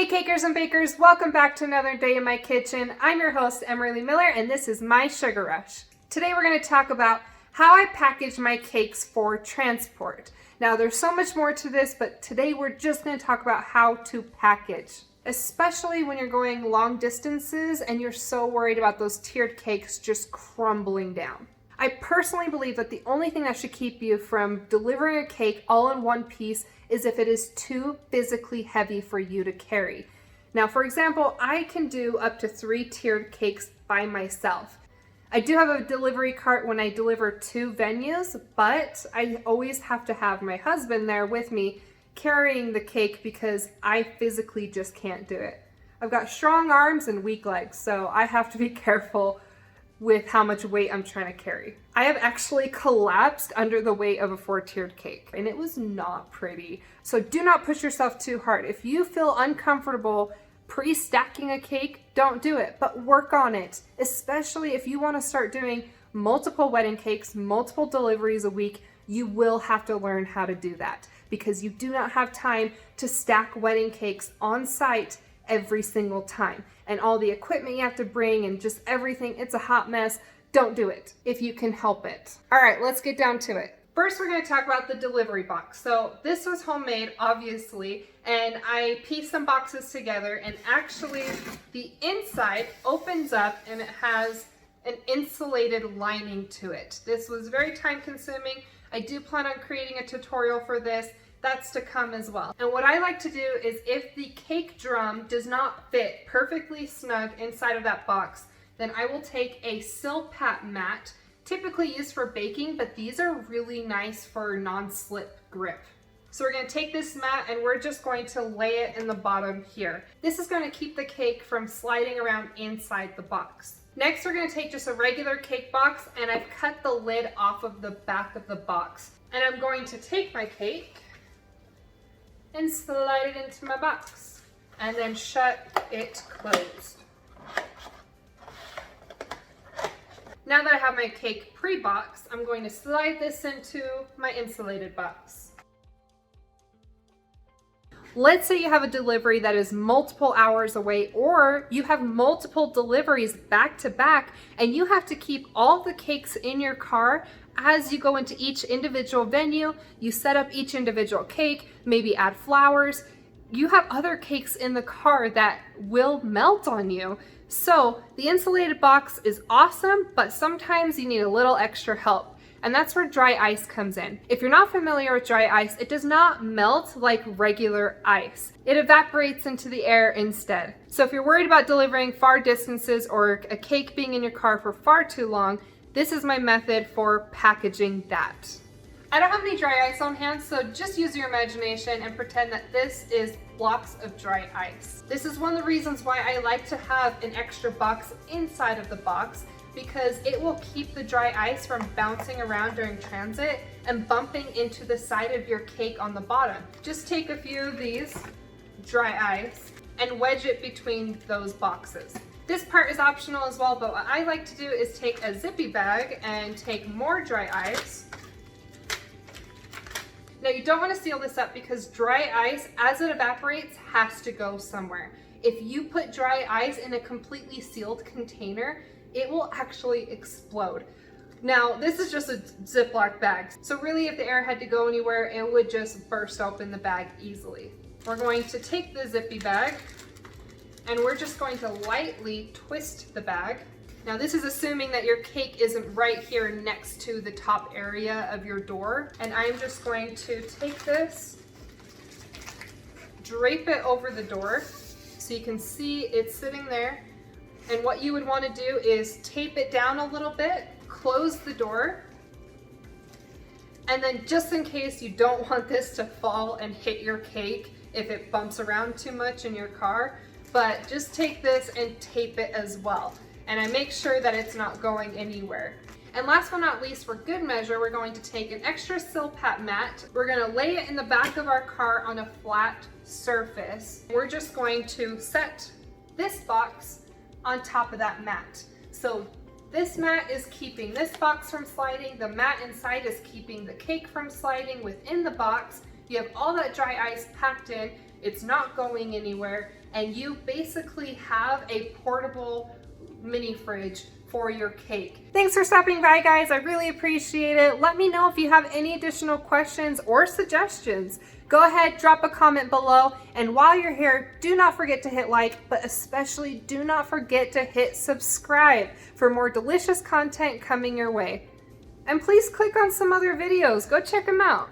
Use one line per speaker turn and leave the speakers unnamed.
Hey cakers and bakers, welcome back to another day in my kitchen. I'm your host, Emerly Miller, and this is my Sugar Rush. Today we're going to talk about how I package my cakes for transport. Now there's so much more to this, but today we're just going to talk about how to package. Especially when you're going long distances and you're so worried about those tiered cakes just crumbling down. I personally believe that the only thing that should keep you from delivering a cake all in one piece is if it is too physically heavy for you to carry. Now, for example, I can do up to 3 tiered cakes by myself. I do have a delivery cart when I deliver to venues, but I always have to have my husband there with me carrying the cake because I physically just can't do it. I've got strong arms and weak legs, so I have to be careful with how much weight I'm trying to carry. I have actually collapsed under the weight of a 4-tiered cake, and it was not pretty. So do not push yourself too hard. If you feel uncomfortable pre-stacking a cake, don't do it, but work on it, especially if you want to start doing multiple wedding cakes, multiple deliveries a week. You will have to learn how to do that because you do not have time to stack wedding cakes on site every single time. And all the equipment you have to bring and just everything, it's a hot mess. Don't do it if you can help it. All right, let's get down to it. First, we're going to talk about the delivery box. So this was homemade, obviously, and I pieced some boxes together, and actually the inside opens up and it has an insulated lining to it. This was very time consuming. I do plan on creating a tutorial for this. That's to come as well. And what I like to do is if the cake drum does not fit perfectly snug inside of that box, then I will take a silpat mat, typically used for baking, but these are really nice for non-slip grip. So we're going to take this mat and we're just going to lay it in the bottom here. This is going to keep the cake from sliding around inside the box. Next, we're going to take just a regular cake box, and I've cut the lid off of the back of the box. And I'm going to take my cake and slide it into my box and then shut it closed. Now that I have my cake pre-boxed, I'm going to slide this into my insulated box. Let's say you have a delivery that is multiple hours away, or you have multiple deliveries back to back and you have to keep all the cakes in your car. As you go into each individual venue, you set up each individual cake, maybe add flowers. You have other cakes in the car that will melt on you. So the insulated box is awesome, but sometimes you need a little extra help. And that's where dry ice comes in. If you're not familiar with dry ice, it does not melt like regular ice. It evaporates into the air instead. So if you're worried about delivering far distances or a cake being in your car for far too long, this is my method for packaging that. I don't have any dry ice on hand, so just use your imagination and pretend that this is blocks of dry ice. This is one of the reasons why I like to have an extra box inside of the box, because it will keep the dry ice from bouncing around during transit and bumping into the side of your cake on the bottom. Just take a few of these dry ice and wedge it between those boxes. This part is optional as well, but what I like to do is take a zippy bag and take more dry ice. Now you don't want to seal this up because dry ice, as it evaporates, has to go somewhere. If you put dry ice in a completely sealed container, it will actually explode. Now, this is just a Ziploc bag, so really if the air had to go anywhere, it would just burst open the bag easily. We're going to take the zippy bag and we're just going to lightly twist the bag. Now this is assuming that your cake isn't right here next to the top area of your door. And I'm just going to take this, drape it over the door so you can see it's sitting there. And what you would want to do is tape it down a little bit, close the door, and then just in case you don't want this to fall and hit your cake if it bumps around too much in your car, but just take this and tape it as well. And I make sure that it's not going anywhere. And last but not least, for good measure, we're going to take an extra silpat mat. We're going to lay it in the back of our car on a flat surface. We're just going to set this box on top of that mat. So this mat is keeping this box from sliding. The mat inside is keeping the cake from sliding within the box. You have all that dry ice packed in, it's not going anywhere, and you basically have a portable mini fridge for your cake. Thanks for stopping by, guys. I really appreciate it. Let me know if you have any additional questions or suggestions. Go ahead, drop a comment below, and while you're here, do not forget to hit like, but especially do not forget to hit subscribe for more delicious content coming your way. And please click on some other videos. Go check them out.